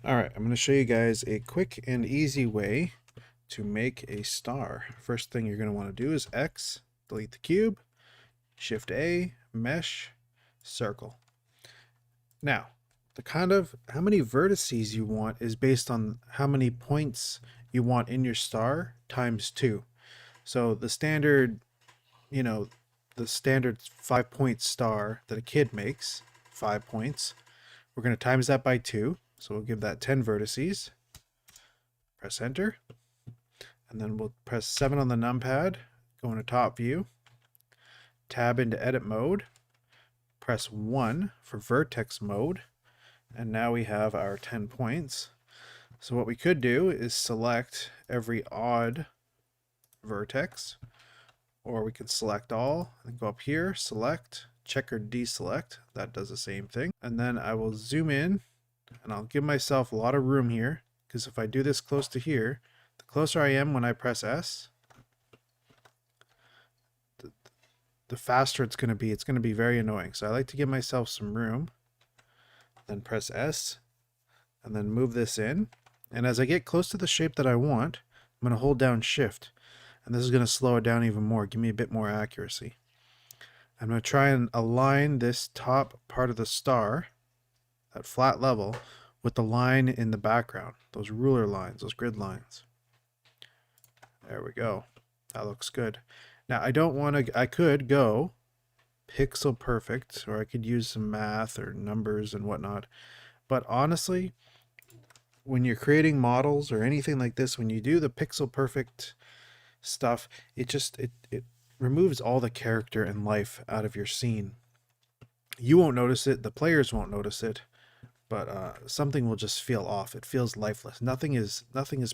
Alright, I'm going to show you guys a quick and easy way to make a star. First thing you're going to want to do is X, delete the cube, Shift A, Mesh, Circle. Now, how many vertices you want is based on how many points you want in your star times 2. So the standard, you know, the standard 5-point star that a kid makes, 5 points, we're going to times that by 2. So we'll give that 10 vertices. Press enter. And then we'll press 7 on the numpad, go into top view, tab into edit mode, press 1 for vertex mode, and now we have our 10 points. So what we could do is select every odd vertex, or we could select all and go up here, select, check or deselect. That does the same thing. And then I will zoom in and I'll give myself a lot of room here, because if I do this close to here, the closer I am when I press S, the faster it's going to be. It's going to be very annoying. So I like to give myself some room. Then press S and then move this in. And as I get close to the shape that I want, I'm going to hold down Shift. And this is going to slow it down even more, give me a bit more accuracy. I'm going to try and align this top part of the star, that flat level, with the line in the background, those ruler lines, those grid lines. There we go. That looks good. Now I could go pixel perfect, or I could use some math or numbers and whatnot. But honestly, when you're creating models or anything like this, when you do the pixel perfect stuff, it removes all the character and life out of your scene. You won't notice it, the players won't notice it, but something will just feel off. It feels lifeless. Nothing is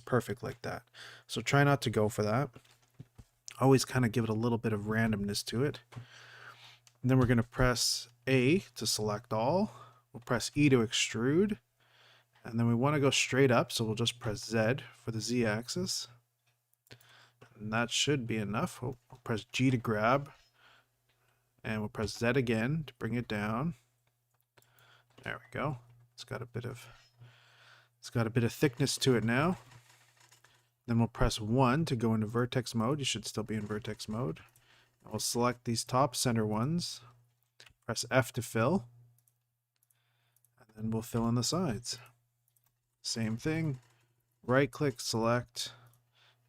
perfect like that. So try not to go for that. Always kind of give it a little bit of randomness to it. And then we're going to press A to select all. We'll press E to extrude. And then we want to go straight up, so we'll just press Z for the Z axis. And that should be enough. We'll press G to grab. And we'll press Z again to bring it down. There we go. It's got a bit of thickness to it now. Then we'll press 1 to go into vertex mode. You should still be in vertex mode. We'll select these top center ones. Press F to fill. And then we'll fill in the sides. Same thing. Right click, select,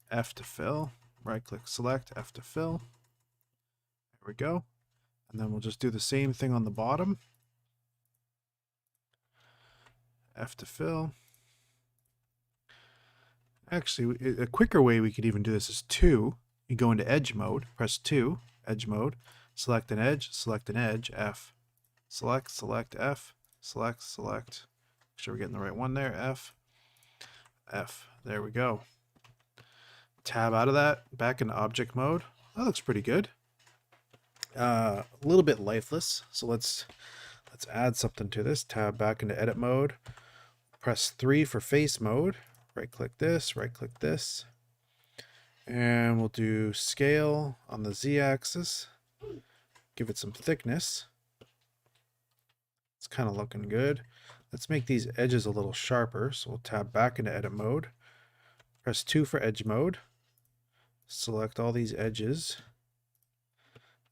F to fill. Right click, select, F to fill. There we go. And then we'll just do the same thing on the bottom. F to fill. Actually, a quicker way we could even do this is 2. You go into edge mode, press 2, edge mode, select an edge, F. Select, select, F, select, select. Make sure we're getting the right one there, F, F. There we go. Tab out of that, back into object mode. That looks pretty good. A little bit lifeless, so let's add something to this. Tab back into edit mode. Press 3 for face mode. Right click this, and we'll do scale on the Z axis. Give it some thickness. It's kind of looking good. Let's make these edges a little sharper, so we'll tab back into edit mode. Press 2 for edge mode. Select all these edges.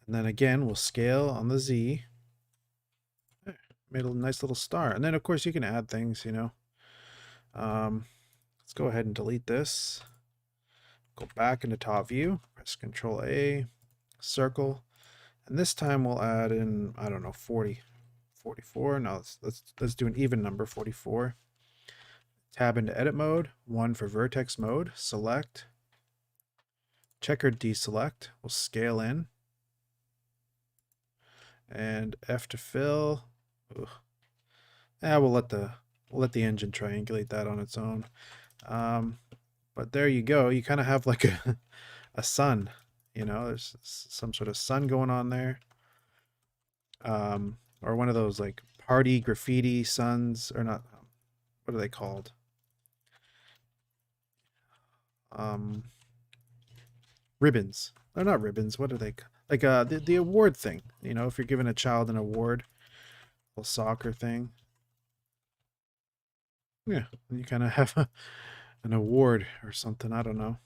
And then again, we'll scale on the Z. Made a nice little star. And then, of course, you can add things, you know. Let's go ahead and delete this. Go back into top view. Press Control A, circle. And this time we'll add in, I don't know, 40, 44. No, let's do an even number, 44. Tab into edit mode, 1 for vertex mode, select. Check or deselect. We'll scale in. And F to fill. Ugh. Yeah, we'll let the engine triangulate that on its own. But there you go. You kind of have like a sun, you know, there's some sort of sun going on there. Or one of those like party graffiti suns, or not, what are they called? Ribbons. They're not ribbons. What are they? Like the award thing, you know, if you're giving a child an award, a soccer thing. Yeah, you kind of have an award or something. I don't know.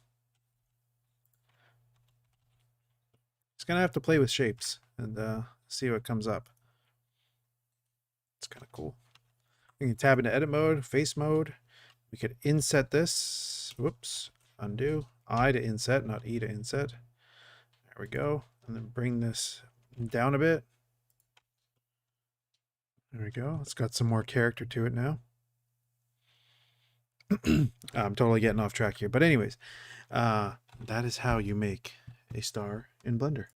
Just gonna have to play with shapes and see what comes up. It's kind of cool. We can tab into edit mode, face mode. We could inset this. Whoops. Undo. I to inset, not E to inset. There we go. And then bring this down a bit. There we go. It's got some more character to it now. I'm totally getting off track here. But anyways, that is how you make a star in Blender.